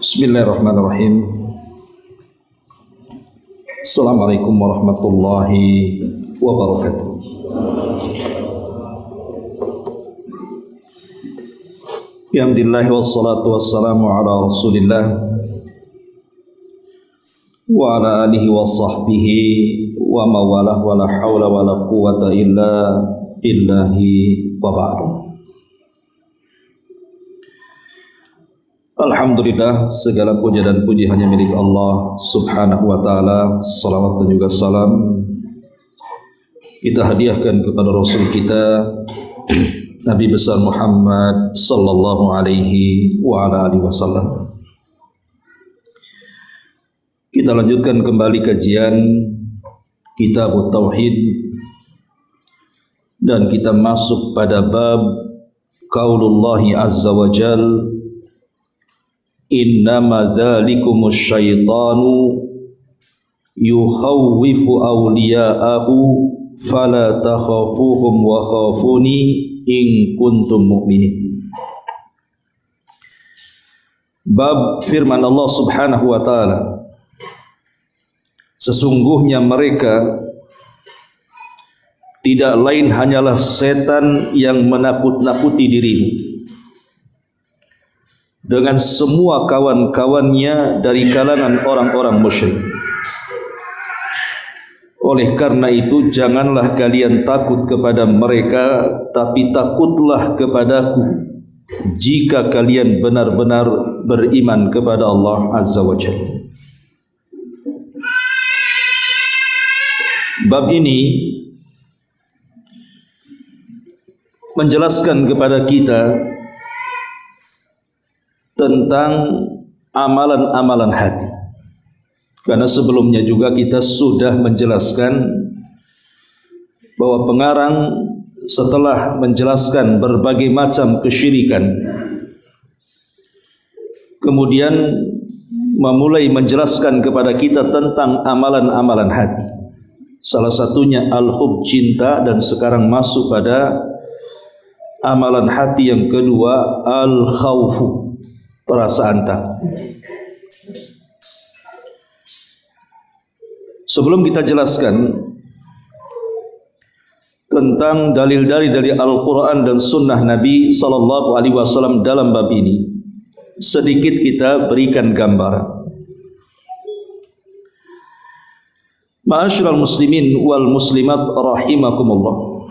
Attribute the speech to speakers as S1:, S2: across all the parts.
S1: Bismillahirrahmanirrahim. Assalamualaikum warahmatullahi wabarakatuh. Alhamdulillah wassalatu wassalamu ala Rasulillah wa ala alihi wa sahbihi wa mawalah wa la hawla wa la quwata illa billahi wa ba'du. Alhamdulillah, segala puja dan puji hanya milik Allah subhanahu wa ta'ala. Salawat dan juga salam kita hadiahkan kepada Rasul kita Nabi besar Muhammad sallallahu alaihi wa ala alihi wasallam. Kita lanjutkan kembali kajian Kitab Tauhid dan kita masuk pada bab qaulullahi azza wa jalla, innama dzalikumus syaitanu yukhawwifu awliya'ahu fala takhafuhum wa khafuni in kuntum mu'minin. Bab firman Allah subhanahu wa ta'ala, sesungguhnya mereka tidak lain hanyalah setan yang menakut-nakuti dirimu dengan semua kawan-kawannya dari kalangan orang-orang musyrik. Oleh karena itu, janganlah kalian takut kepada mereka, tapi takutlah kepadaku jika kalian benar-benar beriman kepada Allah Azza wa Jalla. Bab ini menjelaskan kepada kita tentang amalan-amalan hati. Karena sebelumnya juga kita sudah menjelaskan bahwa pengarang setelah menjelaskan berbagai macam kesyirikan, kemudian memulai menjelaskan kepada kita tentang amalan-amalan hati. Salah satunya al-hub, cinta, dan sekarang masuk pada amalan hati yang kedua, al-khawfu, perasaan takut. Sebelum kita jelaskan tentang dalil-dalil dari Al-Quran dan Sunnah Nabi Sallallahu Alaihi Wasallam dalam bab ini, sedikit kita berikan gambaran. Ma'asyiral muslimin wal muslimat rahimakumullah.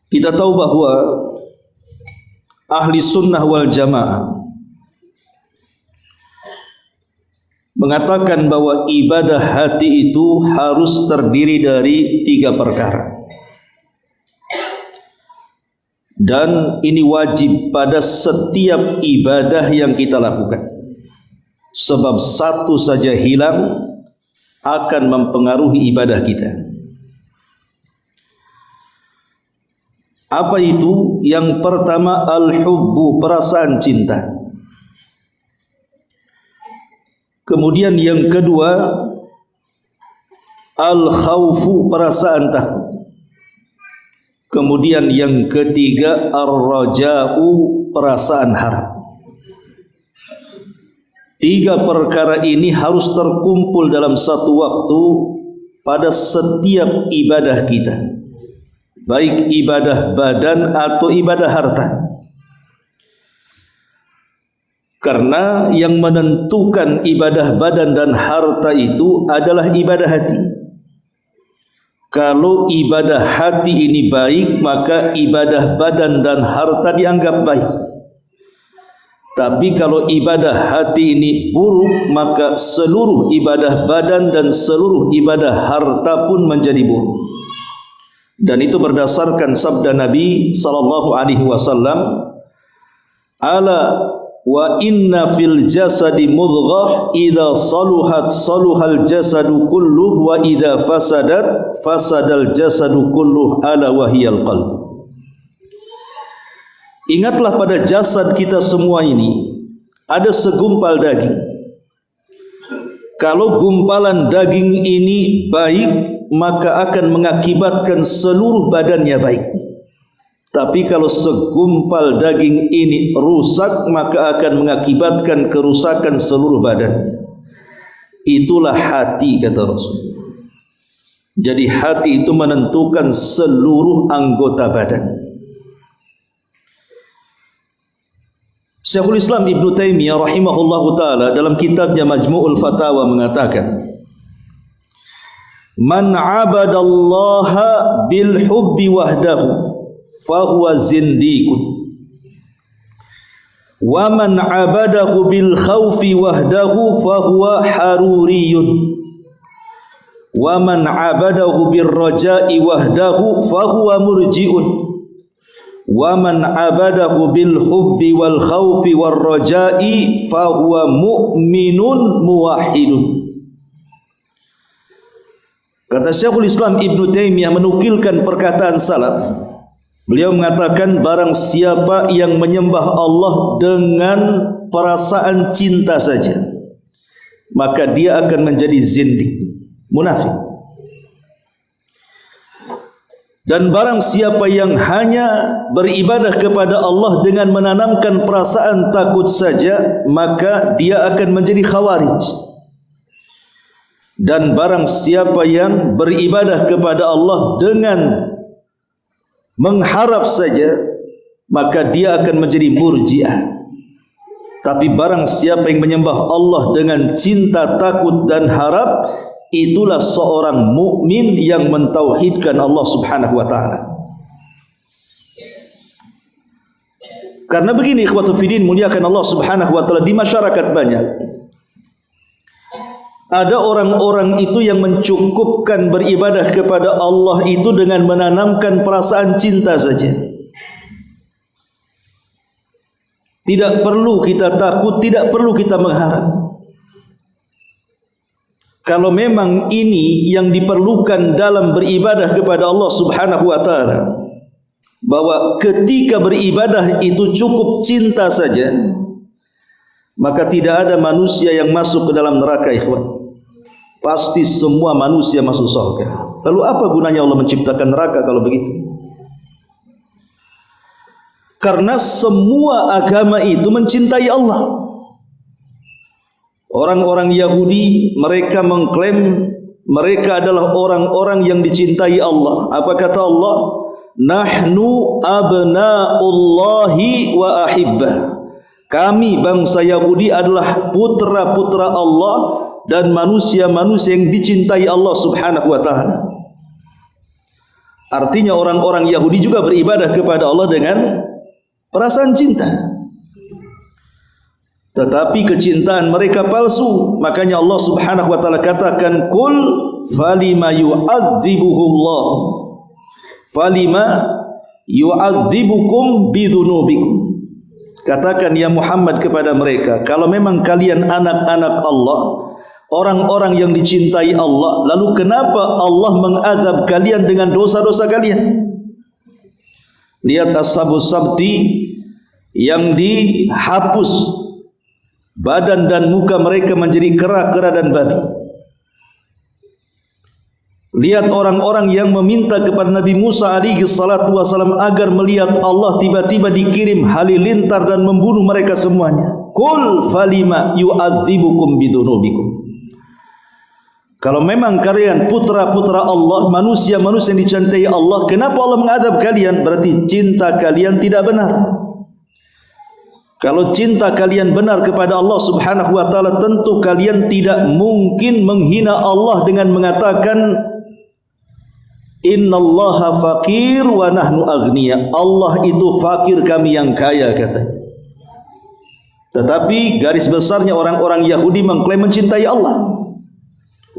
S1: Kita tahu bahwa ahli sunnah wal jamaah mengatakan bahwa ibadah hati itu harus terdiri dari 3 perkara. Dan ini wajib pada setiap ibadah yang kita lakukan. Sebab satu saja hilang akan mempengaruhi ibadah kita. Apa itu? Yang pertama al-hubbu, perasaan cinta. Kemudian yang kedua al-khawfu, perasaan takut. Kemudian yang ketiga ar-raja'u, perasaan harap. 3 perkara ini harus terkumpul dalam satu waktu pada setiap ibadah kita, baik ibadah badan atau ibadah harta. Karena yang menentukan ibadah badan dan harta itu adalah ibadah hati. Kalau ibadah hati ini baik, maka ibadah badan dan harta dianggap baik. Tapi kalau ibadah hati ini buruk, maka seluruh ibadah badan dan seluruh ibadah harta pun menjadi buruk. Dan itu berdasarkan sabda Nabi sallallahu alaihi wasallam, ala wa inna fil jasadi mudghah idza saluhat saluhal jasadu kulluh wa idza fasadat fasadal jasadu kulluh ala wahiyal qalb. Ingatlah pada jasad kita semua ini ada segumpal daging. Kalau gumpalan daging ini baik, maka akan mengakibatkan seluruh badannya baik. Tapi kalau segumpal daging ini rusak, maka akan mengakibatkan kerusakan seluruh badannya. Itulah hati, kata Rasul. Jadi hati itu menentukan seluruh anggota badan. Syekhul Islam Ibn Taimiyah rahimahullahu ta'ala dalam kitabnya Majmu'ul Fatawa mengatakan, Man abadallaha bil hubbi wahdahu fahuwa zindikun, wa man abadahu bil khawfi wahdahu fahuwa haruriyun, wa man abadahu bir raja'i wahdahu fahuwa murji'un, wa man abadahu bil hubbi wal khawfi war raja'i fahuwa mu'minun muwahhidun. Kata Syekhul Islam Ibn Taimiyah menukilkan perkataan salaf. Beliau mengatakan, barang siapa yang menyembah Allah dengan perasaan cinta saja, maka dia akan menjadi zindik, munafik. Dan barang siapa yang hanya beribadah kepada Allah dengan menanamkan perasaan takut saja, maka dia akan menjadi khawarij. Dan barang siapa yang beribadah kepada Allah dengan mengharap saja, maka dia akan menjadi murji'ah. Tapi barang siapa yang menyembah Allah dengan cinta, takut dan harap, itulah seorang mukmin yang mentauhidkan Allah Subhanahu wa taala. Karena begini, ikhwatu fiddin, muliakan Allah Subhanahu wa taala, di masyarakat banyak ada orang-orang itu yang mencukupkan beribadah kepada Allah itu dengan menanamkan perasaan cinta saja. Tidak perlu kita takut, tidak perlu kita mengharap. Kalau memang ini yang diperlukan dalam beribadah kepada Allah Subhanahu wa taala, bahwa ketika beribadah itu cukup cinta saja, maka tidak ada manusia yang masuk ke dalam neraka, ikhwan. Pasti semua manusia masuk surga. Lalu apa gunanya Allah menciptakan neraka kalau begitu? Karena semua agama itu mencintai Allah. Orang-orang Yahudi, mereka mengklaim mereka adalah orang-orang yang dicintai Allah. Apa kata Allah? Nahnu abna'ullahi wa ahibbah. Kami bangsa Yahudi adalah putra-putra Allah dan manusia-manusia yang dicintai Allah Subhanahu wa taala. Artinya orang-orang Yahudi juga beribadah kepada Allah dengan perasaan cinta. Tetapi kecintaan mereka palsu. Makanya Allah Subhanahu wa taala katakan, "Qul falima yu'adzibuhullah. Falima yu'adzibukum bidzunubikum." Katakan ya Muhammad kepada mereka, kalau memang kalian anak-anak Allah, orang-orang yang dicintai Allah, lalu kenapa Allah mengazab kalian dengan dosa-dosa kalian? Lihat Ashabus Sabti yang dihapus badan dan muka mereka menjadi kera-kera dan babi. Lihat orang-orang yang meminta kepada Nabi Musa alaihi salatu wasalam agar melihat Allah, tiba-tiba dikirim halilintar dan membunuh mereka semuanya. Qul falima yu'adzibukum bidunubikum. Kalau memang kalian putra-putra Allah, manusia-manusia yang dicintai Allah, kenapa Allah mengadab kalian? Berarti cinta kalian tidak benar. Kalau cinta kalian benar kepada Allah Subhanahu wa taala, tentu kalian tidak mungkin menghina Allah dengan mengatakan innallaha faqir wa nahnu aghniya. Allah itu fakir, kami yang kaya, katanya. Tetapi garis besarnya orang-orang Yahudi mengklaim mencintai Allah,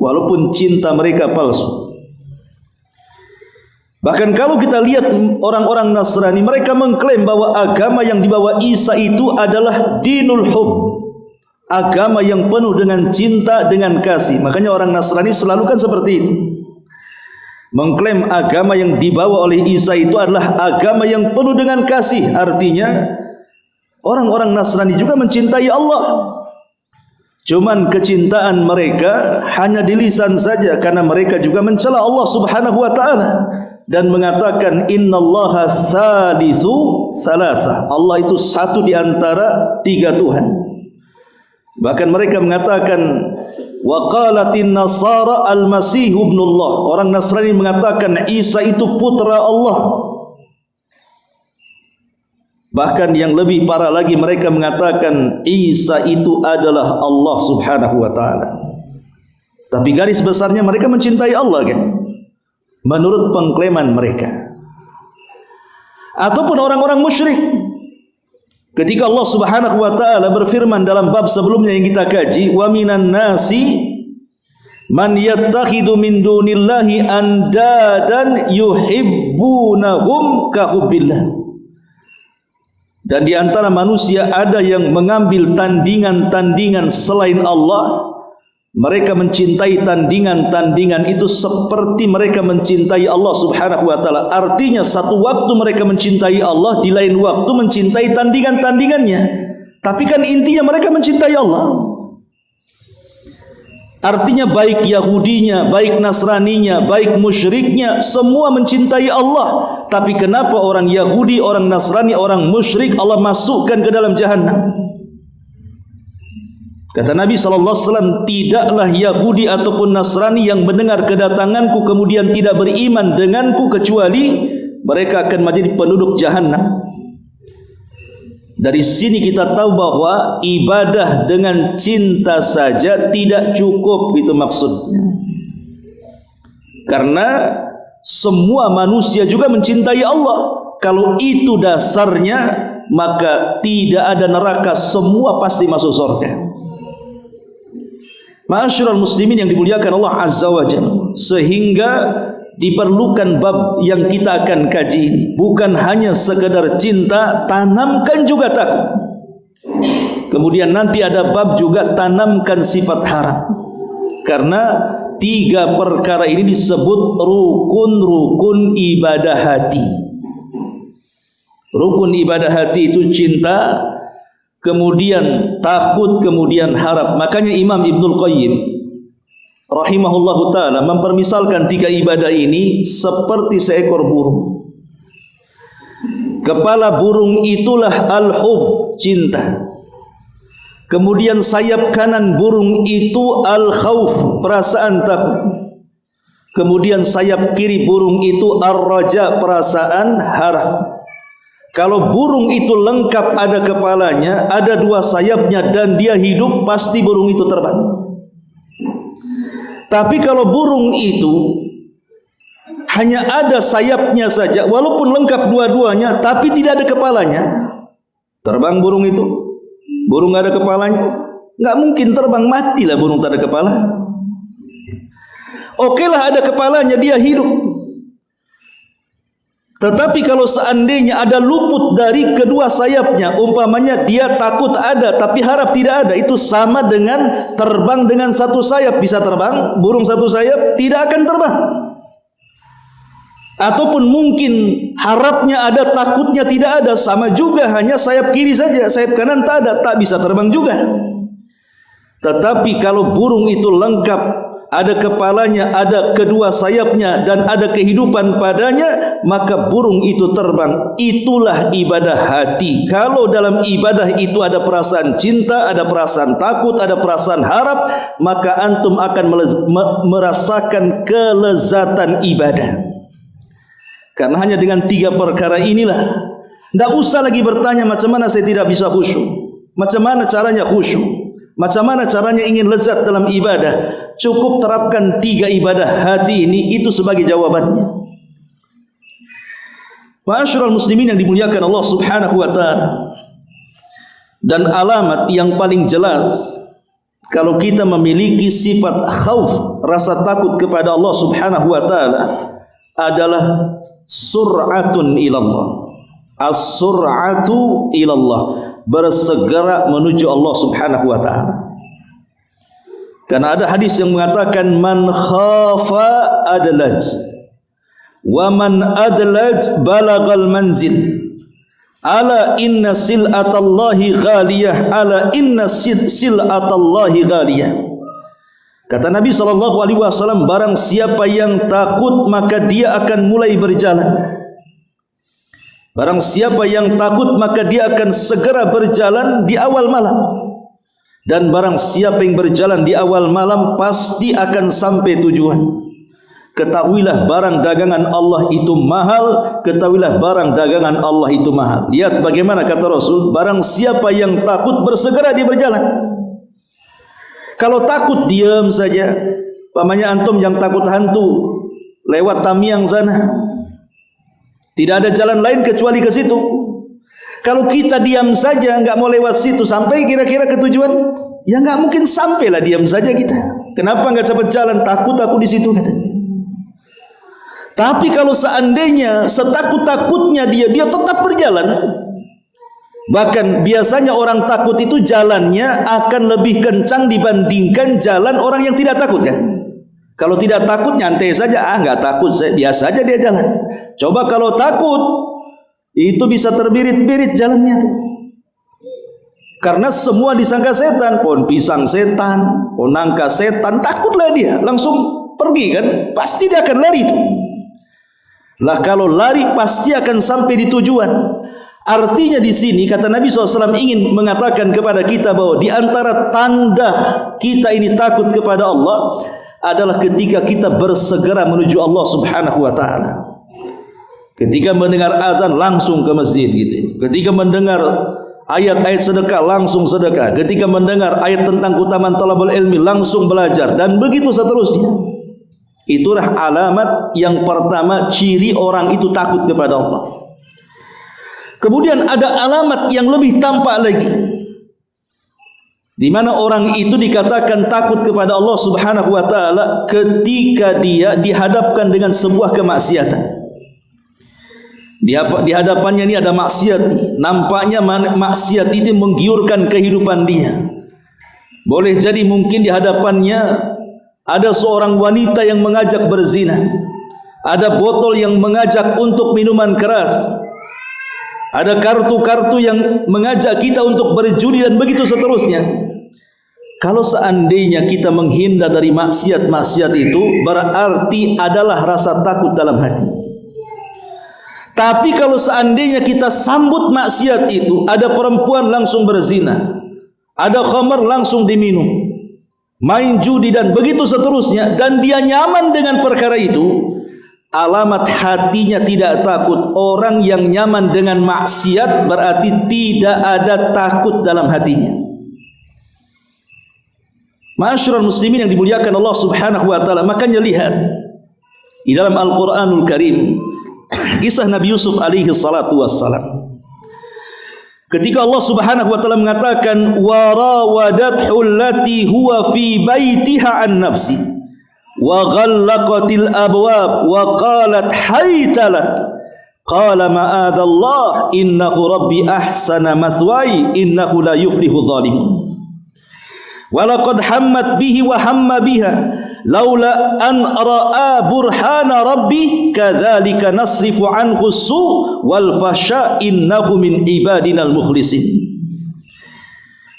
S1: walaupun cinta mereka palsu. Bahkan kalau kita lihat orang-orang Nasrani, mereka mengklaim bahwa agama yang dibawa Isa itu adalah dinul hub, agama yang penuh dengan cinta, dengan kasih. Makanya orang Nasrani selalu kan seperti itu, mengklaim agama yang dibawa oleh Isa itu adalah agama yang penuh dengan kasih. Artinya orang-orang Nasrani juga mencintai Allah, cuman kecintaan mereka hanya di lisan saja, karena mereka juga mencela Allah Subhanahu wa taala. dan mengatakan innallaha tsalitsu tsalatsa. Allah itu satu di antara tiga Tuhan. Bahkan mereka mengatakan wa qalatin nasara al-masih ibnullah. Orang Nasrani mengatakan Isa itu putra Allah. Bahkan yang lebih parah lagi, mereka mengatakan Isa itu adalah Allah Subhanahu wa taala. Tapi garis besarnya mereka mencintai Allah kan, menurut pengklaiman mereka. Ataupun orang-orang musyrik, ketika Allah Subhanahu wa taala berfirman dalam bab sebelumnya yang kita kaji, wa minan nasi man yattakhidhu min dunillahi andadan yuhibbunahum ka hubbillah. Dan di antara manusia ada yang mengambil tandingan-tandingan selain Allah. Mereka mencintai tandingan-tandingan itu seperti mereka mencintai Allah Subhanahu wa taala. Artinya satu waktu mereka mencintai Allah, di lain waktu mencintai tandingan-tandingannya. Tapi kan intinya mereka mencintai Allah. Artinya baik Yahudinya, baik Nasraninya, baik musyriknya, semua mencintai Allah. Tapi kenapa orang Yahudi, orang Nasrani, orang musyrik Allah masukkan ke dalam jahannam? Kata Nabi SAW, tidaklah Yahudi ataupun Nasrani yang mendengar kedatanganku kemudian tidak beriman denganku kecuali mereka akan menjadi penduduk jahannam. Dari sini kita tahu bahwa ibadah dengan cinta saja tidak cukup, itu maksudnya. Karena semua manusia juga mencintai Allah. Kalau itu dasarnya, maka tidak ada neraka, semua pasti masuk surga. Ma'asyiral muslimin yang dimuliakan Allah Azza wa Jalla, sehingga diperlukan bab yang kita akan kaji ini. Bukan hanya sekedar cinta, tanamkan juga takut. Kemudian nanti ada bab juga tanamkan sifat harap. Karena tiga perkara ini disebut rukun-rukun ibadah hati. Rukun ibadah hati itu cinta, kemudian takut, kemudian harap. Makanya Imam Ibnul Qayyim rahimahullahu ta'ala mempermisalkan tiga ibadah ini seperti seekor burung. Kepala burung itulah al-hub, cinta. Kemudian sayap kanan burung itu al-khauf, perasaan takut. Kemudian sayap kiri burung itu ar-raja, perasaan harap. Kalau burung itu lengkap, ada kepalanya, ada dua sayapnya, dan dia hidup, pasti burung itu terbang. Tapi kalau burung itu hanya ada sayapnya saja, walaupun lengkap dua-duanya, tapi tidak ada kepalanya, terbang burung itu? Burung tidak ada kepalanya? Nggak mungkin terbang, matilah burung tak ada kepala. Okelah ada kepalanya, dia hidup. Tetapi kalau seandainya ada luput dari kedua sayapnya, umpamanya dia takut ada tapi harap tidak ada, itu sama dengan terbang dengan satu sayap. Bisa terbang, burung satu sayap tidak akan terbang. Ataupun mungkin harapnya ada, takutnya tidak ada, sama juga, hanya sayap kiri saja, sayap kanan tak ada, tak bisa terbang juga. Tetapi kalau burung itu lengkap, ada kepalanya, ada kedua sayapnya, dan ada kehidupan padanya, maka burung itu terbang. Itulah ibadah hati. Kalau dalam ibadah itu ada perasaan cinta, ada perasaan takut, ada perasaan harap, maka antum akan merasakan kelezatan ibadah. Karena hanya dengan tiga perkara inilah, tidak usah lagi bertanya macam mana saya tidak bisa khusyuk, macam mana caranya khusyuk, macam mana caranya ingin lezat dalam ibadah. Cukup terapkan tiga ibadah hati ini, itu sebagai jawabannya. Ma'asyiral muslimin yang dimuliakan Allah Subhanahu wa ta'ala. Dan alamat yang paling jelas kalau kita memiliki sifat khauf, rasa takut kepada Allah Subhanahu wa ta'ala, adalah sur'atun ilallah. As-sur'atu ilallah, bersegera menuju Allah Subhanahu wa ta'ala. Karena ada hadis yang mengatakan man khafa adlaj wa man adlaj balagal manzil, ala inna sil'atallahi ghaliyah, ala inna sil'atallahi ghaliyah. Kata Nabi SAW, barang siapa yang takut maka dia akan mulai berjalan. Barang siapa yang takut maka dia akan segera berjalan di awal malam. Dan barang siapa yang berjalan di awal malam pasti akan sampai tujuan. Ketahuilah barang dagangan Allah itu mahal. Ketahuilah barang dagangan Allah itu mahal. Lihat bagaimana kata Rasul, barang siapa yang takut bersegera dia berjalan. Kalau takut diam saja. Pamannya antum yang takut hantu, lewat Tamiang sana, tidak ada jalan lain kecuali ke situ. Kalau kita diam saja, enggak mau lewat situ, sampai kira-kira ke tujuan? Ya enggak mungkin sampailah, diam saja kita. Kenapa enggak cepat jalan? Takut aku di situ katanya. Tapi kalau seandainya setakut-takutnya dia tetap berjalan. Bahkan biasanya orang takut itu jalannya akan lebih kencang dibandingkan jalan orang yang tidak takut kan. Kalau tidak takut nyantai saja, enggak takut, biasa saja dia jalan. Coba kalau takut, itu bisa terbirit-birit jalannya tuh. Karena semua disangka setan, pohon pisang setan, pohon nangka setan, takutlah dia, langsung pergi kan, pasti dia akan lari tuh. Lah kalau lari pasti akan sampai di tujuan. Artinya di sini kata Nabi SAW ingin mengatakan kepada kita bahwa di antara tanda kita ini takut kepada Allah adalah ketika kita bersegera menuju Allah Subhanahu wa taala. Ketika mendengar azan langsung ke masjid gitu. Ketika mendengar ayat-ayat sedekah langsung sedekah. Ketika mendengar ayat tentang keutamaan talabul ilmi langsung belajar, dan begitu seterusnya. Itulah alamat yang pertama, ciri orang itu takut kepada Allah. Kemudian ada alamat yang lebih tampak lagi, di mana orang itu dikatakan takut kepada Allah Subhanahu wa taala ketika dia dihadapkan dengan sebuah kemaksiatan. Di hadapannya ini ada maksiat nih. Nampaknya maksiat itu menggiurkan kehidupan dia. Boleh jadi mungkin di hadapannya ada seorang wanita yang mengajak berzina, ada botol yang mengajak untuk minuman keras, ada kartu-kartu yang mengajak kita untuk berjudi, dan begitu seterusnya. Kalau seandainya kita menghindar dari maksiat-maksiat itu, berarti adalah rasa takut dalam hati. Tapi kalau seandainya kita sambut maksiat itu, ada perempuan langsung berzina, ada khamar langsung diminum, main judi dan begitu seterusnya, dan dia nyaman dengan perkara itu, alamat hatinya tidak takut. Orang yang nyaman dengan maksiat berarti tidak ada takut dalam hatinya. Ma'asyiral muslimin yang dimuliakan Allah Subhanahu wa taala, makanya lihat di dalam Al-Qur'anul Karim kisah Nabi Yusuf alaihi salatu wassalam. Ketika Allah Subhanahu wa taala mengatakan wa rawadathu allati huwa fi baitiha an nafsi wa ghallaqatil abwab wa qalat haytalak qala ma'adallah innahu rabbi ahsana mathwaya innahu la yuflihu dhalimun wa laqad hammat bihi wa hamma biha laula an ra'a burhana rabbi kadzalika nasrifu anhu su' wal fasha innahu min ibadinal mukhlisin.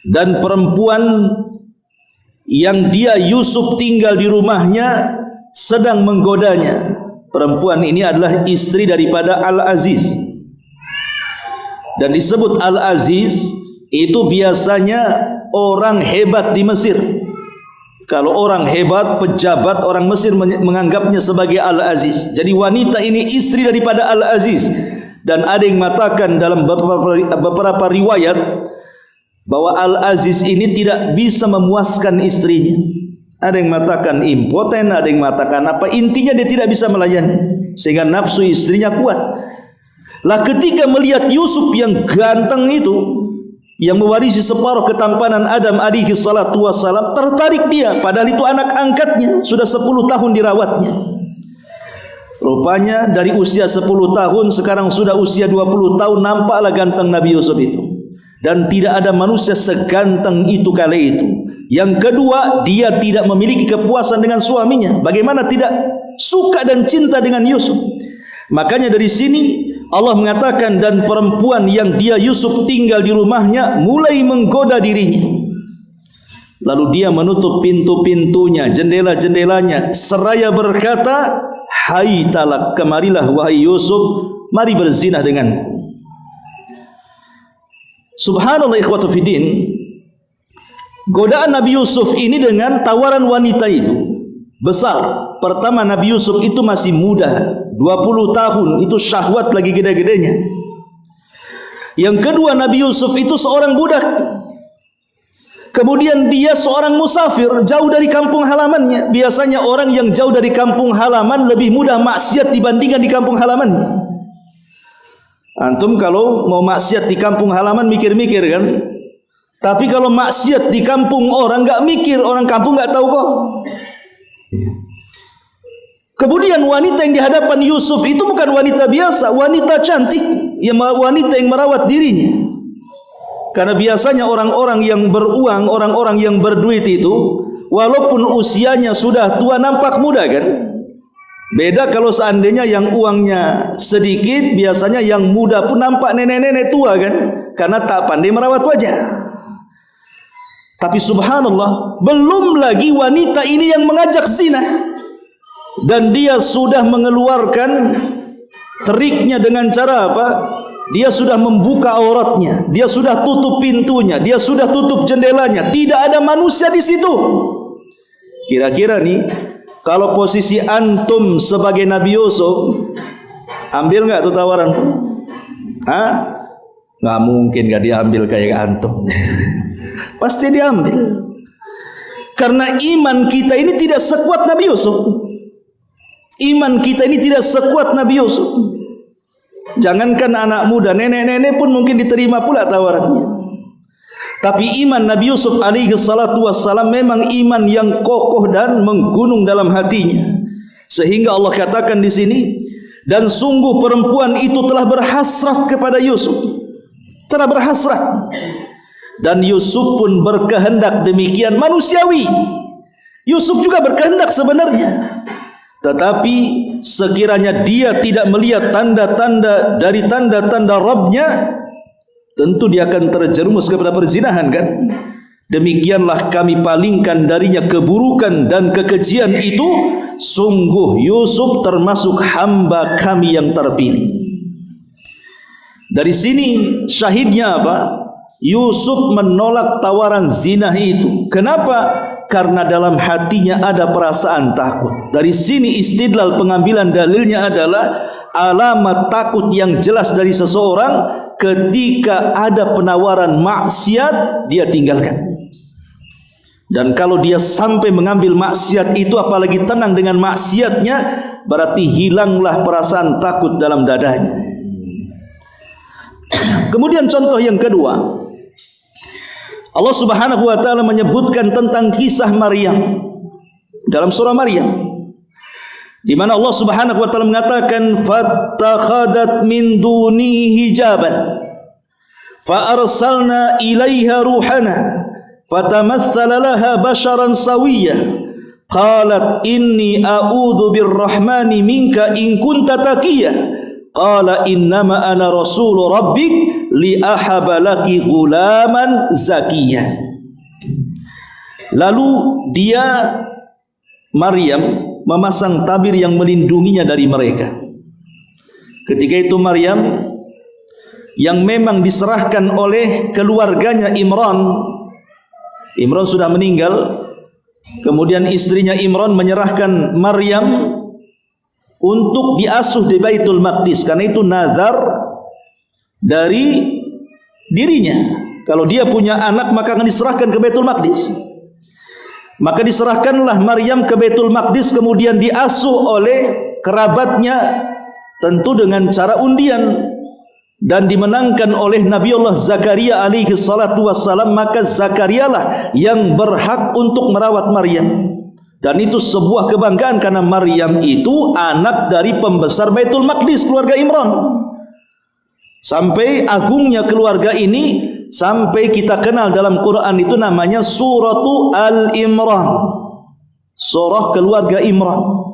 S1: Dan perempuan yang dia Yusuf tinggal di rumahnya sedang menggodanya. Perempuan ini adalah istri daripada Al-Aziz, dan disebut Al-Aziz itu biasanya orang hebat di Mesir. Kalau orang hebat, pejabat, orang Mesir menganggapnya sebagai Al-Aziz. Jadi wanita ini istri daripada Al-Aziz. Dan ada yang mengatakan dalam beberapa riwayat bahwa Al-Aziz ini tidak bisa memuaskan istrinya. Ada yang mengatakan impoten, ada yang mengatakan apa. Intinya dia tidak bisa melayani, sehingga nafsu istrinya kuat. Lah ketika melihat Yusuf yang ganteng itu, yang mewarisi separuh ketampanan Adam alaihi salatu wassalam, tertarik dia. Padahal itu anak angkatnya, sudah 10 tahun dirawatnya. Rupanya dari usia 10 tahun sekarang sudah usia 20 tahun, nampaklah ganteng Nabi Yusuf itu. Dan tidak ada manusia seganteng itu kala itu. Yang kedua, dia tidak memiliki kepuasan dengan suaminya. Bagaimana tidak suka dan cinta dengan Yusuf? Makanya dari sini Allah mengatakan, dan perempuan yang dia Yusuf tinggal di rumahnya mulai menggoda dirinya. Lalu dia menutup pintu-pintunya, jendela-jendelanya, seraya berkata, "Hai talak, kemarilah wahai Yusuf, mari berzinah denganku." Subhanallah ikhwatu fiddin, godaan Nabi Yusuf ini dengan tawaran wanita itu besar. Pertama, Nabi Yusuf itu masih muda, 20 tahun, itu syahwat lagi gede-gedenya. Yang kedua, Nabi Yusuf itu seorang budak. Kemudian dia seorang musafir, jauh dari kampung halamannya. Biasanya orang yang jauh dari kampung halaman lebih mudah maksiat dibandingkan di kampung halamannya. Antum kalau mau maksiat di kampung halaman mikir-mikir kan? Tapi kalau maksiat di kampung orang enggak mikir, orang kampung enggak tahu kok. Kemudian wanita yang di hadapan Yusuf itu bukan wanita biasa, wanita cantik, wanita yang merawat dirinya. Karena biasanya orang-orang yang beruang, orang-orang yang berduit itu, walaupun usianya sudah tua nampak muda kan? Beda kalau seandainya yang uangnya sedikit, biasanya yang muda pun nampak nenek-nenek tua kan? Karena tak pandai merawat wajah. Tapi subhanallah, belum lagi wanita ini yang mengajak zina. Dan dia sudah mengeluarkan triknya dengan cara apa? Dia sudah membuka auratnya, dia sudah tutup pintunya, dia sudah tutup jendelanya, tidak ada manusia di situ. Kira-kira nih, kalau posisi antum sebagai Nabi Yusuf, ambil nggak tuh tawaran? Hah? Nggak mungkin nggak diambil kayak antum. Pasti diambil. Karena iman kita ini tidak sekuat Nabi Yusuf. Iman kita ini tidak sekuat Nabi Yusuf. Jangankan anak muda, nenek-nenek pun mungkin diterima pula tawarannya. Tapi iman Nabi Yusuf alaihi salatu wassalam memang iman yang kokoh dan menggunung dalam hatinya. Sehingga Allah katakan di sini, dan sungguh perempuan itu telah berhasrat kepada Yusuf. Telah berhasrat. Dan Yusuf pun berkehendak demikian manusiawi. Yusuf juga berkehendak sebenarnya. Tetapi sekiranya dia tidak melihat tanda-tanda dari tanda-tanda Rabbnya, tentu dia akan terjerumus kepada perzinahan kan? Demikianlah kami palingkan darinya keburukan dan kekejian itu. Sungguh Yusuf termasuk hamba kami yang terpilih. Dari sini syahidnya apa? Yusuf menolak tawaran zina itu. Kenapa? Karena dalam hatinya ada perasaan takut. Dari sini istidlal pengambilan dalilnya adalah alamat takut yang jelas dari seseorang ketika ada penawaran maksiat dia tinggalkan. Dan kalau dia sampai mengambil maksiat itu, apalagi tenang dengan maksiatnya, berarti hilanglah perasaan takut dalam dadanya. Kemudian contoh yang kedua, Allah Subhanahu wa taala menyebutkan tentang kisah Maryam dalam surah Maryam, di mana Allah Subhanahu wa taala mengatakan, "Fattakhadat min dunihi hijaban fa arsalna ilaiha ruhana fatamassala laha basharan sawiyya qalat inni a'udzu birrahmani minka in kunta taqiyya qala innama ana rasul rabbik li ahabalaki ghulaman zakiyya." Lalu dia Maryam memasang tabir yang melindunginya dari mereka. Ketika itu Maryam yang memang diserahkan oleh keluarganya Imran sudah meninggal. Kemudian istrinya Imran menyerahkan Maryam untuk diasuh di Baitul Maqdis, karena itu nazar dari dirinya. Kalau dia punya anak maka akan diserahkan ke Baitul Maqdis. Maka diserahkanlah Maryam ke Baitul Maqdis, kemudian diasuh oleh kerabatnya, tentu dengan cara undian, dan dimenangkan oleh Nabiullah Zakaria alaihi salatu wassalam. Maka Zakaria lah yang berhak untuk merawat Maryam. Dan itu sebuah kebanggaan karena Maryam itu anak dari pembesar Baitul Maqdis, keluarga Imran. Sampai agungnya keluarga ini, sampai kita kenal dalam Quran itu namanya Suratu Al-Imran, surah keluarga Imran,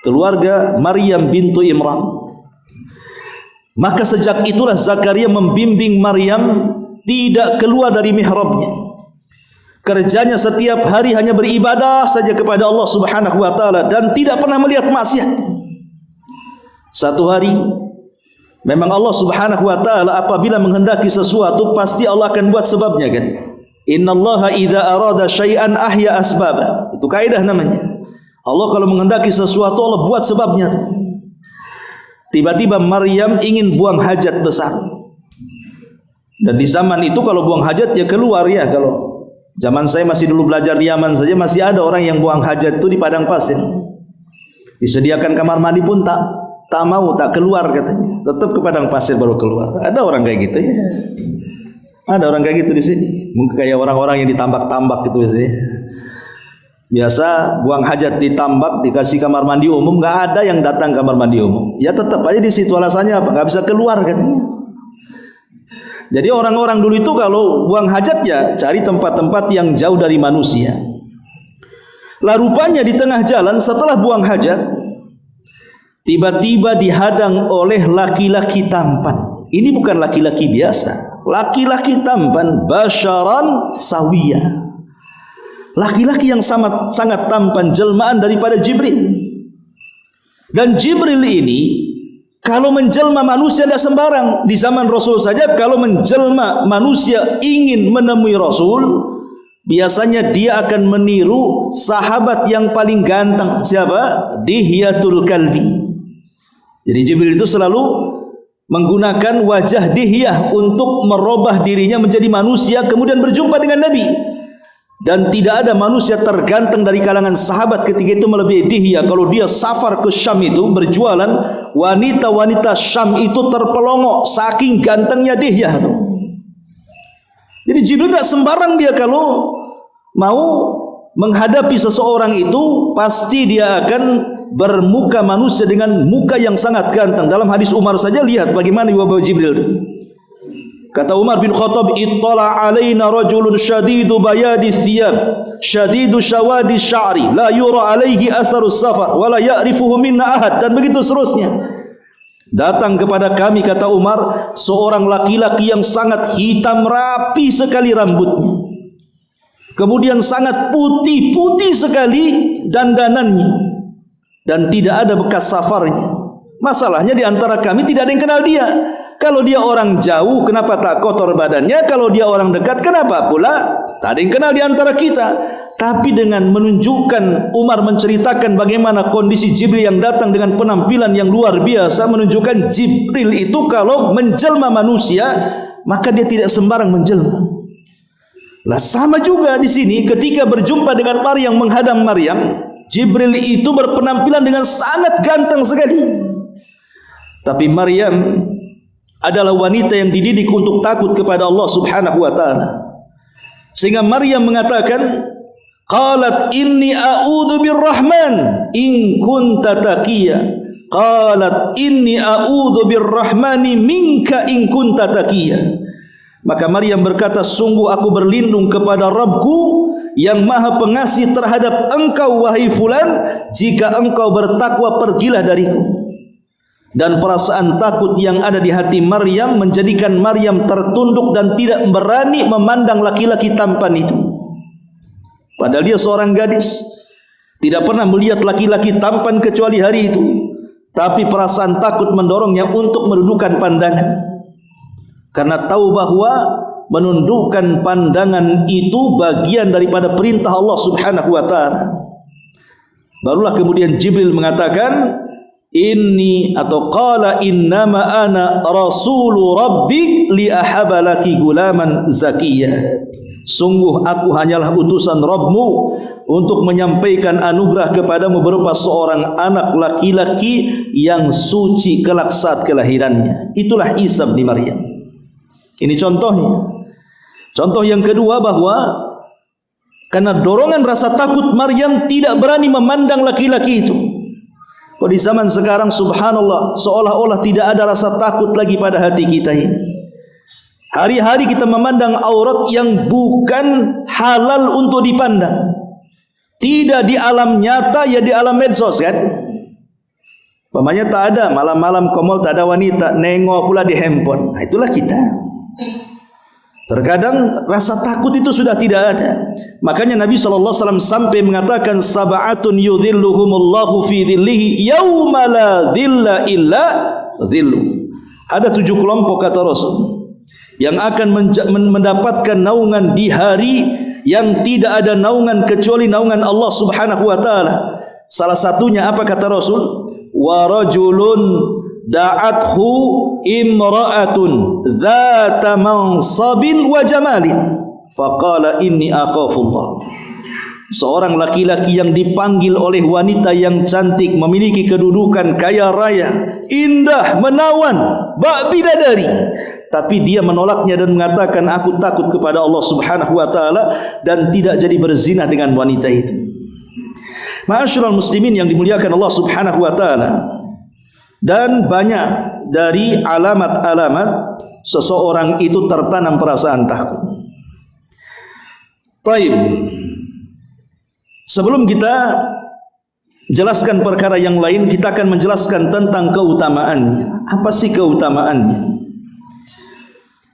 S1: keluarga Maryam bintu Imran. Maka sejak itulah Zakaria membimbing Maryam tidak keluar dari mihrabnya. Kerjanya setiap hari hanya beribadah saja kepada Allah Subhanahu wa taala dan tidak pernah melihat maksiat. Satu hari memang Allah Subhanahu wa taala apabila menghendaki sesuatu pasti Allah akan buat sebabnya kan. Innallaha idza arada syai'an ahya asbaba. Itu kaidah namanya. Allah kalau menghendaki sesuatu Allah buat sebabnya. Tiba-tiba Maryam ingin buang hajat besar. Dan di zaman itu kalau buang hajat ya keluar ya. Kalau zaman saya masih dulu belajar di Yaman saja masih ada orang yang buang hajat itu di padang pasir. Disediakan kamar mandi pun tak mau, tak keluar katanya. Tetap ke padang pasir baru keluar. Ada orang kayak gitu ya. Ada orang kayak gitu di sini. Mungkin kayak orang-orang yang ditambak-tambak gitu biasanya. Biasa buang hajat ditambak, dikasih kamar mandi umum, nggak ada yang datang kamar mandi umum. Ya tetap aja di situ alasannya apa? Nggak bisa keluar katanya. Jadi orang-orang dulu itu kalau buang hajat ya cari tempat-tempat yang jauh dari manusia. Lah rupanya di tengah jalan setelah buang hajat tiba-tiba dihadang oleh laki-laki tampan. Ini bukan laki-laki biasa, laki-laki tampan, basyaran sawiyah. Laki-laki yang sangat tampan, jelmaan daripada Jibril. Dan Jibril ini kalau menjelma manusia tidak sembarang. Di zaman Rasul saja kalau menjelma manusia ingin menemui Rasul, biasanya dia akan meniru sahabat yang paling ganteng. Siapa? Dihyatul Kalbi. Jadi Jibril itu selalu menggunakan wajah Dihyah untuk merubah dirinya menjadi manusia kemudian berjumpa dengan Nabi. Dan tidak ada manusia terganteng dari kalangan sahabat ketika itu melebihi Dihyah. Kalau dia safar ke Syam itu berjualan, wanita-wanita Syam itu terpelongo saking gantengnya Dihyah itu. Jadi Jibril tidak sembarang dia kalau mau menghadapi seseorang itu pasti dia akan bermuka manusia dengan muka yang sangat ganteng. Dalam hadis Umar saja lihat bagaimana wajah Jibril itu. Kata Umar bin Khattab, "Ittala alaina rajulun syadidu bayadi thiyab, syadidu syawadi sya'ri, la yura alaihi atharus safar, wa la ya'rifuhu minna ahad." Dan begitu seterusnya. Datang kepada kami, kata Umar, seorang laki-laki yang sangat hitam rapi sekali rambutnya. Kemudian sangat putih sekali dandanannya. Dan tidak ada bekas safarnya. Masalahnya di antara kami tidak ada yang kenal dia. Kalau dia orang jauh, kenapa tak kotor badannya? Kalau dia orang dekat, kenapa pula tak ada yang kenal di antara kita? Tapi dengan menunjukkan, Umar menceritakan bagaimana kondisi Jibril yang datang dengan penampilan yang luar biasa, menunjukkan Jibril itu kalau menjelma manusia, maka dia tidak sembarang menjelma. Lah sama juga di sini ketika berjumpa dengan Maryam, menghadang Maryam, Jibril itu berpenampilan dengan sangat ganteng sekali. Tapi Maryam adalah wanita yang dididik untuk takut kepada Allah Subhanahu wa taala. Sehingga Maryam mengatakan, qalat inni a'udzu birrahman in kunta taqiyya. Qalat inni a'udzu birrahmani minka in kunta taqiyya. Maka Maryam berkata, sungguh aku berlindung kepada Rabbku yang maha pengasih terhadap engkau wahai fulan, jika engkau bertakwa pergilah dariku. Dan perasaan takut yang ada di hati Maryam menjadikan Maryam tertunduk dan tidak berani memandang laki-laki tampan itu. Padahal dia seorang gadis, tidak pernah melihat laki-laki tampan kecuali hari itu. Tapi perasaan takut mendorongnya untuk menundukkan pandangan. Karena tahu bahwa menundukkan pandangan itu bagian daripada perintah Allah Subhanahu wa taala. Barulah kemudian Jibril mengatakan, inni atau qala innama ana rasulu rabbik li ahabalaki gulaman zakiyah. Sungguh aku hanyalah utusan Rabbmu untuk menyampaikan anugerah kepadamu berupa seorang anak laki-laki yang suci kelak saat kelahirannya. Itulah Isa bin Maryam. Ini contohnya. Contoh yang kedua bahwa karena dorongan rasa takut Maryam tidak berani memandang laki-laki itu. Kalau di zaman sekarang subhanallah seolah-olah tidak ada rasa takut lagi pada hati kita ini. Hari-hari kita memandang aurat yang bukan halal untuk dipandang. Tidak di alam nyata, ya di alam medsos kan. Pamannya tak ada, malam-malam ke mall tak ada wanita, nengok pula di handphone. Nah, itulah kita. Terkadang rasa takut itu sudah tidak ada. Makanya Nabi SAW sampai mengatakan sab'atun yudhilluhumullahu fi dhillihi yawma la dhilla illa dhillu. Ada 7 kelompok kata Rasul yang akan mendapatkan naungan di hari yang tidak ada naungan kecuali naungan Allah Subhanahu wa taala. Salah satunya apa kata Rasul? Wa rajulun da'athu imra'atun dhata mansabin wa jamalin faqala inni akhafullah. Seorang laki-laki yang dipanggil oleh wanita yang cantik, memiliki kedudukan, kaya raya, indah, menawan, bak bidadari, tapi dia menolaknya dan mengatakan aku takut kepada Allah Subhanahu wa taala dan tidak jadi berzina dengan wanita itu. Ma'asyiral muslimin yang dimuliakan Allah Subhanahu wa taala, dan banyak dari alamat-alamat seseorang itu tertanam perasaan takut. Baik. Sebelum kita jelaskan perkara yang lain, kita akan menjelaskan tentang keutamaannya. Apa sih keutamaannya?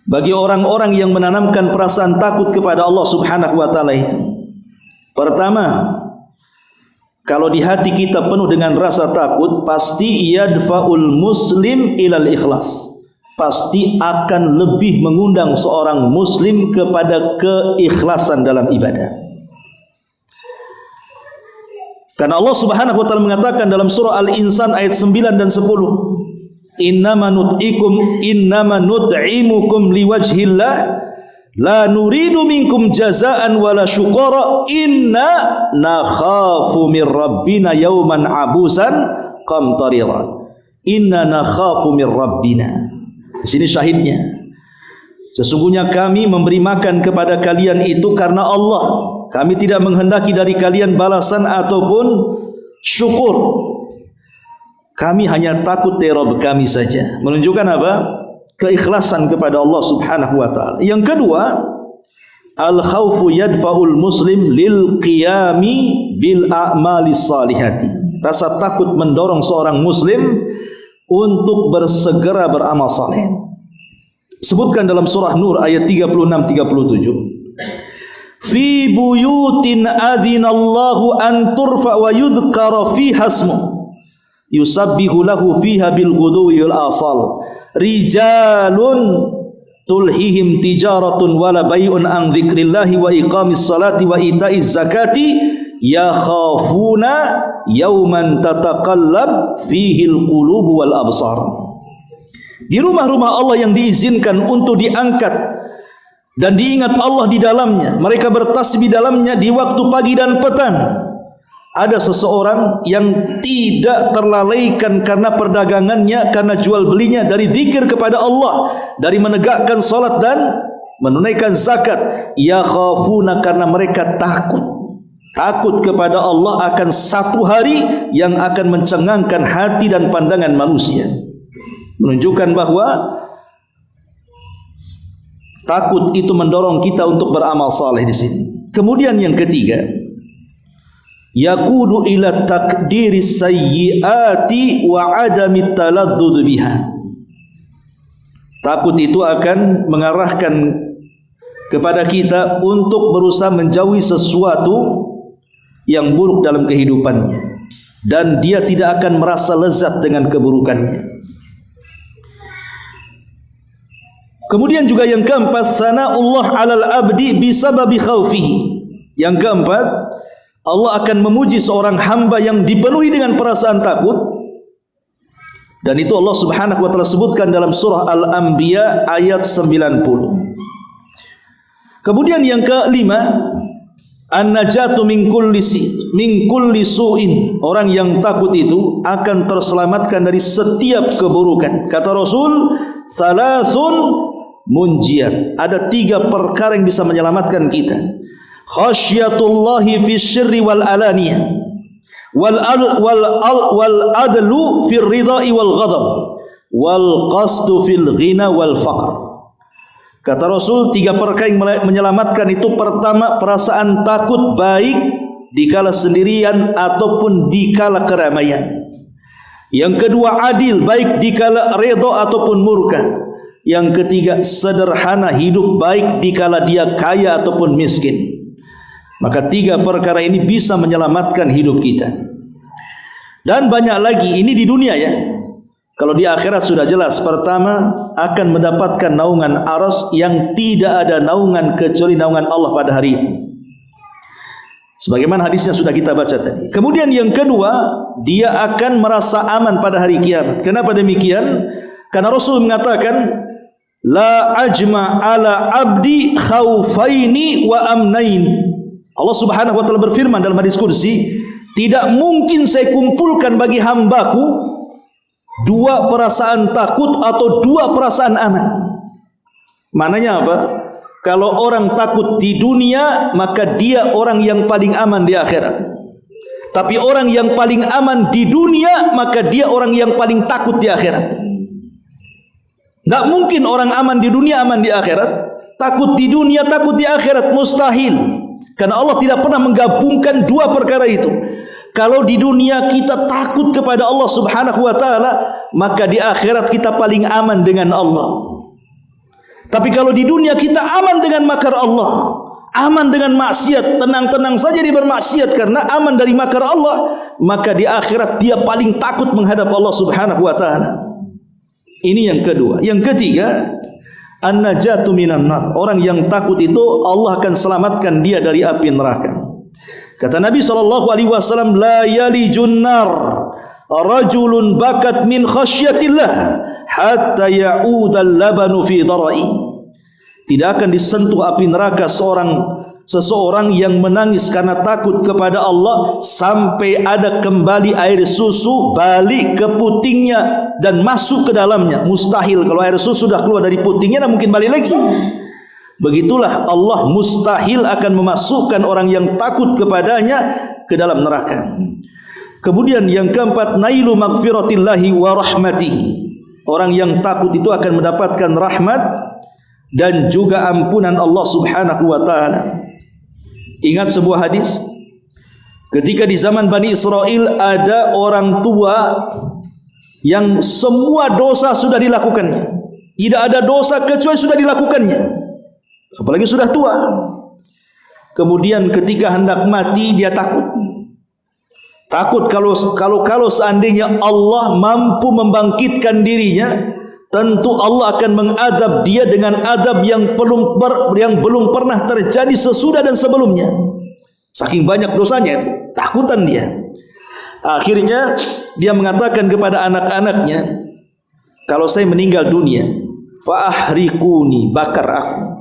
S1: Bagi orang-orang yang menanamkan perasaan takut kepada Allah Subhanahu wa taala itu. Pertama, kalau di hati kita penuh dengan rasa takut, pasti yadfa'ul muslim ilal ikhlas. Pasti akan lebih mengundang seorang muslim kepada keikhlasan dalam ibadah. Karena Allah Subhanahu wa taala mengatakan dalam surah Al-Insan ayat 9 dan 10, innama nut'imukum liwajhillah la nuridu minkum jazaan wala syukura inna nakhafu min rabbina yawman abusan qamtarira. Inna nakhafu min rabbina. Di sini syahidnya. Sesungguhnya kami memberi makan kepada kalian itu karena Allah. Kami tidak menghendaki dari kalian balasan ataupun syukur. Kami hanya takut dari Rabb kami saja. Menunjukkan apa? Keikhlasan kepada Allah Subhanahu wa taala. Yang kedua, al-khaufu yadfa'ul muslim lil qiyami bil a'malis salihati. Rasa takut mendorong seorang muslim untuk bersegera beramal saleh. Sebutkan dalam surah Nur ayat 36-37. Fi buyutin adzinallahu an turfa wa yudhkara fiha ismuhu yusabbihu lahu fiha bil ghudwi wal asal rijalun tulhihim tijaratun wala bai'un an dzikrillahi wa iqamis salati wa itaiz zakati yakhafuna yauman tataqallab fihi al qulub wal absar. Di rumah-rumah Allah yang diizinkan untuk diangkat dan diingat Allah di dalamnya, mereka bertasbih dalamnya di waktu pagi dan petang. Ada seseorang yang tidak terlalaikan karena perdagangannya, karena jual belinya dari zikir kepada Allah, dari menegakkan salat dan menunaikan zakat. Ya khafuna, karena mereka takut kepada Allah akan satu hari yang akan mencengangkan hati dan pandangan manusia. Menunjukkan bahwa takut itu mendorong kita untuk beramal saleh di sini. Kemudian yang ketiga, yaqudu ila takdiri sayyiati wa adami taladzuz biha. Takut itu akan mengarahkan kepada kita untuk berusaha menjauhi sesuatu yang buruk dalam kehidupannya, dan dia tidak akan merasa lezat dengan keburukannya. Kemudian juga yang keempat, sana'ullah 'alal abdi bisababi khaufihi. Yang keempat, Allah akan memuji seorang hamba yang dipenuhi dengan perasaan takut. Dan itu Allah Subhanahu wa taala sebutkan dalam surah Al-Anbiya ayat 90. Kemudian yang kelima, an-najatu min kulli su'in. Orang yang takut itu akan terselamatkan dari setiap keburukan. Kata Rasul, salasun munjiat. Ada 3 perkara yang bisa menyelamatkan kita. Khasyatullahi fi syirri wal alaniyah wal adlu fi ridha'i wal ghadab wal qasdu fil ghina wal faqr. Kata Rasul, 3 perkara yang menyelamatkan itu: pertama, perasaan takut baik dikala sendirian ataupun dikala keramaian. Yang kedua, adil baik dikala redha ataupun murka. Yang ketiga, sederhana, hidup baik dikala dia kaya ataupun miskin. Maka 3 perkara ini bisa menyelamatkan hidup kita. Dan banyak lagi, ini di dunia ya. Kalau di akhirat sudah jelas. Pertama, akan mendapatkan naungan arsy yang tidak ada naungan kecuali naungan Allah pada hari itu. Sebagaimana hadisnya sudah kita baca tadi. Kemudian yang kedua, dia akan merasa aman pada hari kiamat. Kenapa demikian? Karena Rasul mengatakan, la ajma ala abdi khaufaini wa amnaini. Allah Subhanahu wa taala berfirman dalam hadis kursi, tidak mungkin saya kumpulkan bagi hambaku 2 perasaan takut atau 2 perasaan aman. Maknanya apa? Kalau orang takut di dunia, maka dia orang yang paling aman di akhirat. Tapi orang yang paling aman di dunia, maka dia orang yang paling takut di akhirat. Tidak mungkin orang aman di dunia, aman di akhirat. Takut di dunia, takut di akhirat, mustahil. Karena Allah tidak pernah menggabungkan 2 perkara itu. Kalau di dunia kita takut kepada Allah Subhanahu wa taala, maka di akhirat kita paling aman dengan Allah. Tapi kalau di dunia kita aman dengan makar Allah, aman dengan maksiat, tenang-tenang saja dia bermaksiat karena aman dari makar Allah, maka di akhirat dia paling takut menghadap Allah Subhanahu wa taala. Ini yang kedua. Yang ketiga, an-najatu minan nar. Orang yang takut itu Allah akan selamatkan dia dari api neraka. Kata Nabi SAW, la yalijun nar rajulun bakat min khasyatillah hatta ya'udal labanu fi darai. Tidak akan disentuh api neraka seseorang yang menangis karena takut kepada Allah sampai ada kembali air susu balik ke putingnya dan masuk ke dalamnya. Mustahil kalau air susu sudah keluar dari putingnya, dan mungkin balik lagi. Begitulah Allah mustahil akan memasukkan orang yang takut kepadanya ke dalam neraka. Kemudian yang keempat, nailu magfiratillahi wa rahmatihi. Orang yang takut itu akan mendapatkan rahmat dan juga ampunan Allah Subhanahu wa taala. Ingat sebuah hadis, ketika di zaman Bani Israel ada orang tua yang semua dosa sudah dilakukannya. Tidak ada dosa kecuali sudah dilakukannya. Apalagi sudah tua. Kemudian ketika hendak mati dia takut. Takut kalau seandainya Allah mampu membangkitkan dirinya, tentu Allah akan mengadab dia dengan adab yang belum pernah terjadi sesudah dan sebelumnya. Saking banyak dosanya itu, takutan dia. Akhirnya dia mengatakan kepada anak-anaknya, kalau saya meninggal dunia, fa'ahriquni, bakar aku.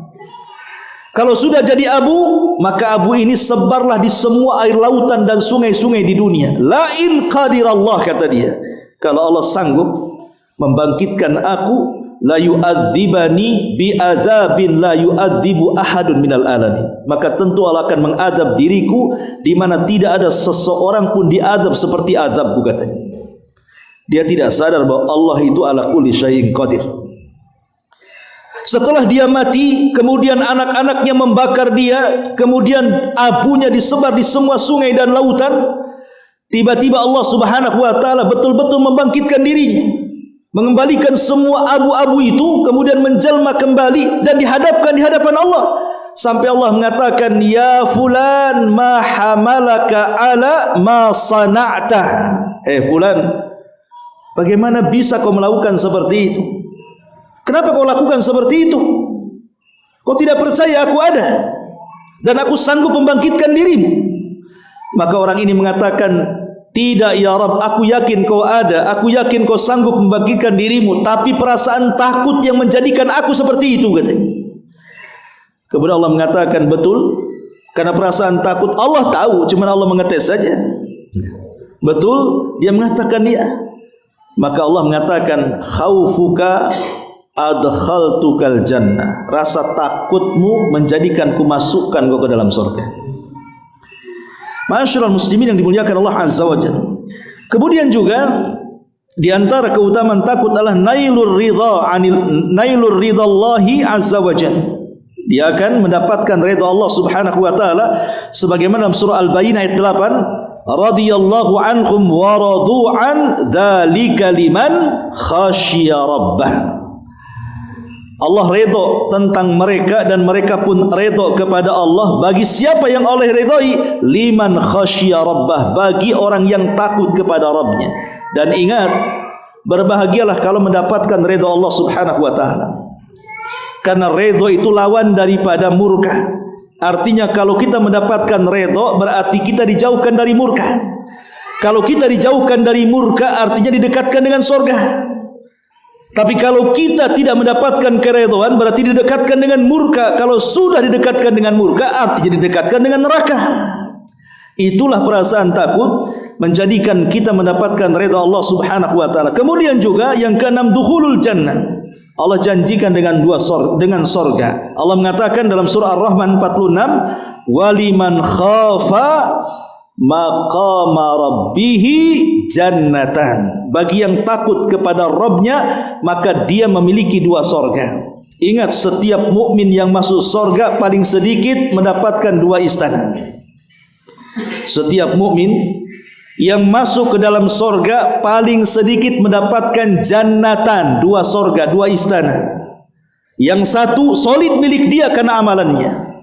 S1: Kalau sudah jadi abu, maka abu ini sebarlah di semua air lautan dan sungai-sungai di dunia. La in qadirallah, kata dia, kalau Allah sanggup membangkitkan aku, la yu'adzibani bi'adzabin la yu'adzibu ahadun minal alamin, maka tentu Allah akan mengadab diriku di mana tidak ada seseorang pun diadab seperti azabku, katanya. Dia tidak sadar bahwa Allah itu ala kulli syai'in qadir. Setelah dia mati, kemudian anak-anaknya membakar dia, kemudian abunya disebar di semua sungai dan lautan. Tiba-tiba Allah Subhanahu wa taala betul-betul membangkitkan dirinya, mengembalikan semua abu-abu itu, kemudian menjelma kembali dan dihadapkan di hadapan Allah. Sampai Allah mengatakan, ya fulan ma hamalaka ala ma sana'ta. Fulan, bagaimana bisa kau melakukan seperti itu? Kenapa kau lakukan seperti itu? Kau tidak percaya aku ada dan aku sanggup membangkitkan dirimu? Maka orang ini mengatakan, tidak ya Rabb, aku yakin kau ada, aku yakin kau sanggup membangkitkan dirimu, tapi perasaan takut yang menjadikan aku seperti itu, katanya. Kemudian Allah mengatakan, betul, karena perasaan takut Allah tahu, cuma Allah mengetes saja. Betul, dia mengatakan dia. Maka Allah mengatakan, khaufuka adkhaltukal jannah. Rasa takutmu menjadikan ku masukkan kau ke dalam surga. Ma'asyiral muslimin yang dimuliakan Allah Azza wa Jalla. Kemudian juga di antara keutamaan takut adalah nailur ridallahi azza wa Jalla. Dia akan mendapatkan ridha Allah Subhanahu wa taala sebagaimana dalam surah Al-Baqarah ayat 8, radhiyallahu anhum wa radu an dzalika liman khasyiya rabbah. Allah redha tentang mereka dan mereka pun redha kepada Allah. Bagi siapa yang Allah redai? Liman khasyiya rabbah, bagi orang yang takut kepada Rabbnya. Dan ingat, berbahagialah kalau mendapatkan redha Allah Subhanahu wa taala. Karena redha itu lawan daripada murka. Artinya kalau kita mendapatkan redha berarti kita dijauhkan dari murka. Kalau kita dijauhkan dari murka artinya didekatkan dengan surga. Tapi kalau kita tidak mendapatkan keridhaan berarti didekatkan dengan murka. Kalau sudah didekatkan dengan murka artinya didekatkan dengan neraka. Itulah perasaan takut menjadikan kita mendapatkan redha Allah Subhanahu wa taala. Kemudian juga yang keenam, dukhulul jannah. Allah janjikan dengan dengan surga. Allah mengatakan dalam surah Ar-Rahman 46, waliman khafa maqama rabbihi jannatan. Bagi yang takut kepada Rabbnya maka dia memiliki dua surga. Ingat, setiap mukmin yang masuk surga paling sedikit mendapatkan dua istana. Setiap mukmin yang masuk ke dalam surga paling sedikit mendapatkan jannatan, dua surga, dua istana. Yang satu solid milik dia karena amalannya.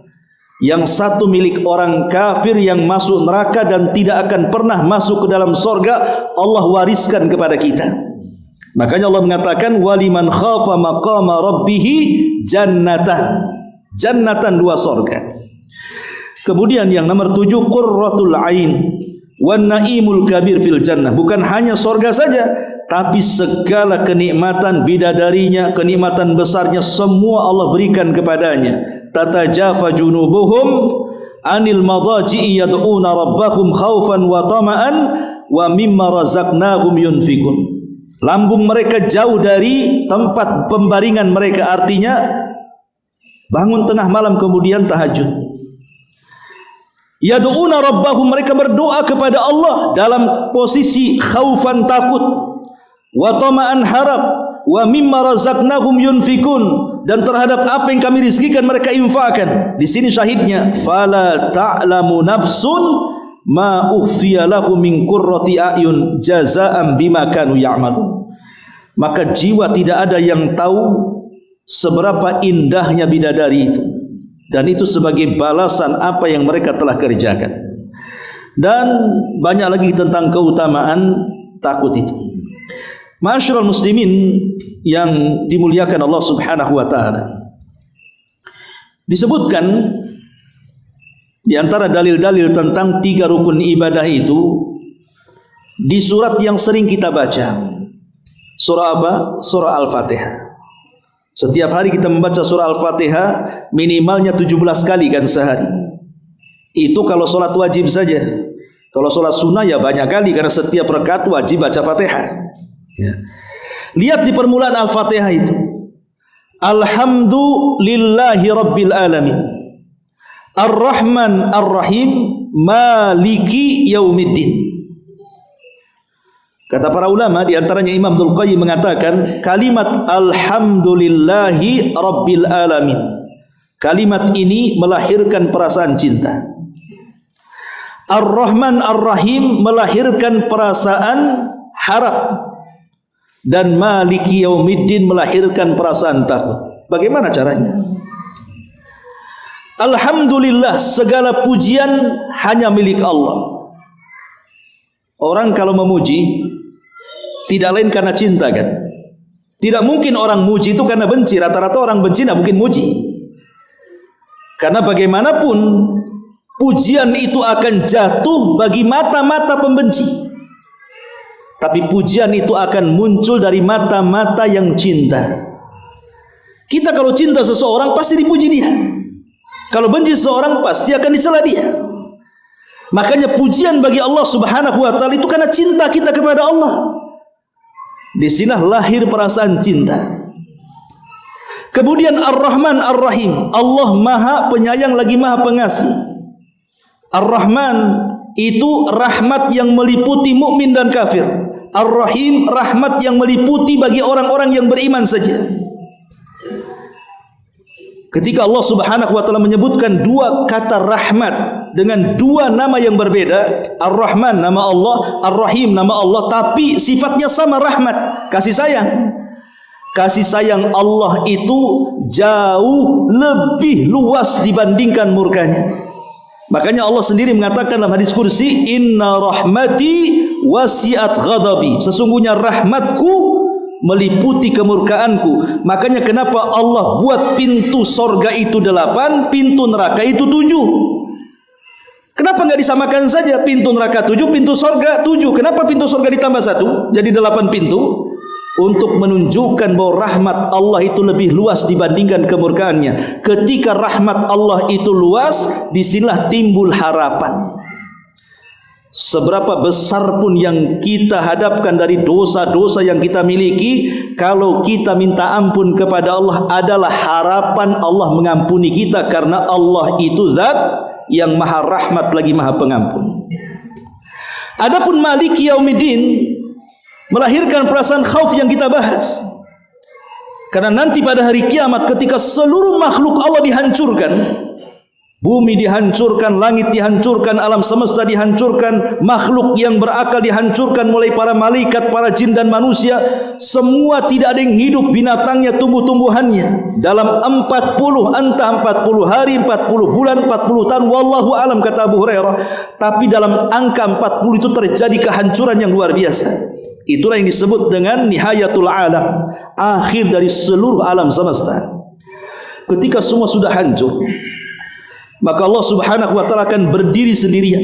S1: Yang satu milik orang kafir yang masuk neraka dan tidak akan pernah masuk ke dalam surga, Allah wariskan kepada kita. Makanya Allah mengatakan waliman khafa maqama rabbih jannatan. Jannatan, dua surga. Kemudian yang nomor 7, qurratul ain wan naimul kabir fil jannah. Bukan hanya surga saja, tapi segala kenikmatan bidadarinya, kenikmatan besarnya semua Allah berikan kepadanya. Tatajafa junubuhum anil madaji'i yad'una rabbahum khaufan wa tama'an wa mimma razaqnahum yunfikun. Lambung mereka jauh dari tempat pembaringan mereka, artinya bangun tengah malam kemudian tahajud. Yad'una rabbahum, mereka berdoa kepada Allah dalam posisi khaufan takut, wa tama'an harap, wa mimma razaqnahum yunfikun, dan terhadap apa yang kami rizkikan mereka infakkan. Di sini syahidnya, fala ta'lamu nafsun ma ukhfiya lahum min qurrati a'yun jazaa'an bima kanu ya'malun. Maka jiwa tidak ada yang tahu seberapa indahnya bidadari itu, dan itu sebagai balasan apa yang mereka telah kerjakan. Dan banyak lagi tentang keutamaan takut itu. Ma'asyiral muslimin yang dimuliakan Allah Subhanahu wa taala. Disebutkan di antara dalil-dalil tentang 3 rukun ibadah itu di surat yang sering kita baca. Surah apa? Surah Al-Fatihah. Setiap hari kita membaca surah Al-Fatihah minimalnya 17 kali kan sehari. Itu kalau solat wajib saja. Kalau solat sunnah ya banyak kali, karena setiap rakaat wajib baca Fatihah. Ya. Lihat di permulaan Al-Fatihah itu, alhamdulillahi rabbil alamin, ar-rahman ar-rahim, maliki yaumiddin. Kata para ulama, di antaranya Imam Ibnul Qayyim mengatakan kalimat alhamdulillahi rabbil alamin, kalimat ini melahirkan perasaan cinta. Ar-Rahman Ar-Rahim melahirkan perasaan harap, dan Maliki Yaumiddin melahirkan perasaan takut. Bagaimana caranya? Alhamdulillah, segala pujian hanya milik Allah. Orang kalau memuji tidak lain karena cinta kan? Tidak mungkin orang muji itu karena benci. Rata-rata orang benci tidak mungkin muji. Karena bagaimanapun pujian itu akan jatuh bagi mata-mata pembenci. Tapi pujian itu akan muncul dari mata-mata yang cinta. Kita kalau cinta seseorang pasti dipuji dia. Kalau benci seseorang pasti akan dicela dia. Makanya pujian bagi Allah Subhanahu wa taala itu karena cinta kita kepada Allah. Di sini lahir perasaan cinta. Kemudian Ar-Rahman Ar-Rahim, Allah Maha Penyayang lagi Maha Pengasih. Ar-Rahman itu rahmat yang meliputi mukmin dan kafir. Ar-Rahim, rahmat yang meliputi bagi orang-orang yang beriman saja. Ketika Allah Subhanahu wa taala menyebutkan 2 kata rahmat dengan 2 nama yang berbeda, Ar-Rahman nama Allah, Ar-Rahim nama Allah, tapi sifatnya sama, rahmat, kasih sayang. Kasih sayang Allah itu jauh lebih luas dibandingkan murkanya. Makanya Allah sendiri mengatakan dalam hadis kursi, inna rahmati wasi'at ghadabi. Sesungguhnya rahmatku meliputi kemurkaanku. Makanya kenapa Allah buat pintu sorga itu 8, pintu neraka itu 7. Kenapa enggak disamakan saja pintu neraka 7, pintu sorga 7? Kenapa pintu sorga ditambah 1 jadi 8 pintu? Untuk menunjukkan bahwa rahmat Allah itu lebih luas dibandingkan kemurkaannya. Ketika rahmat Allah itu luas, disinilah timbul harapan. Seberapa besar pun yang kita hadapkan dari dosa-dosa yang kita miliki, kalau kita minta ampun kepada Allah adalah harapan Allah mengampuni kita, karena Allah itu zat yang maha rahmat lagi maha pengampun. Adapun Maliki Yaumiddin melahirkan perasaan khauf yang kita bahas. Karena nanti pada hari kiamat ketika seluruh makhluk Allah dihancurkan, bumi dihancurkan, langit dihancurkan, alam semesta dihancurkan, makhluk yang berakal dihancurkan, mulai para malaikat, para jin dan manusia, semua tidak ada yang hidup, binatangnya, tumbuh-tumbuhannya. Dalam 40, entah 40 hari, 40 bulan, 40 tahun, wallahu alam, kata Abu Hurairah. Tapi dalam angka 40 itu terjadi kehancuran yang luar biasa. Itulah yang disebut dengan nihayatul alam, akhir dari seluruh alam semesta. Ketika semua sudah hancur, maka Allah Subhanahu wa taala akan berdiri sendirian.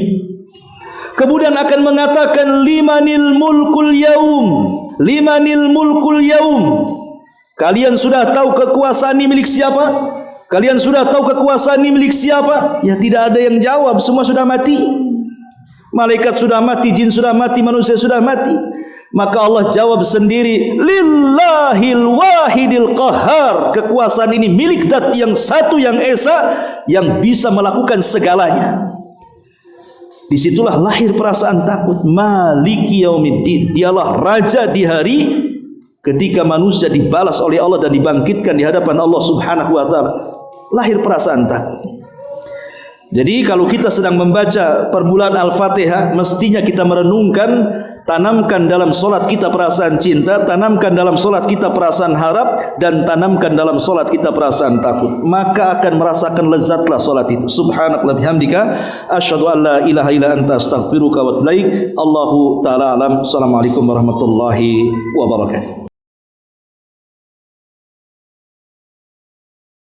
S1: Kemudian akan mengatakan, limanil mulkul yaum, limanil mulkul yaum. Kalian sudah tahu kekuasaan ini milik siapa? Kalian sudah tahu kekuasaan ini milik siapa? Ya, tidak ada yang jawab, semua sudah mati. Malaikat sudah mati, jin sudah mati, manusia sudah mati. Maka Allah jawab sendiri, lillahil wahidil qahar. Kekuasaan ini milik zat yang satu, yang esa, yang bisa melakukan segalanya. Disitulah lahir perasaan takut. Maliki Yaumiddin, dialah raja di hari ketika manusia dibalas oleh Allah dan dibangkitkan di hadapan Allah Subhanahu wa taala. Lahir perasaan takut. Jadi kalau kita sedang membaca permulaan Al-Fatihah, mestinya kita merenungkan, tanamkan dalam solat kita perasaan cinta, tanamkan dalam solat kita perasaan harap, dan tanamkan dalam solat kita perasaan takut. Maka akan merasakan lezatlah solat itu. Subhanallah bihamdika, asyhadu an la ilaha illa anta, astaghfiruka wa atubu ilaik. Allahu ta'ala alam. Assalamualaikum warahmatullahi wabarakatuh.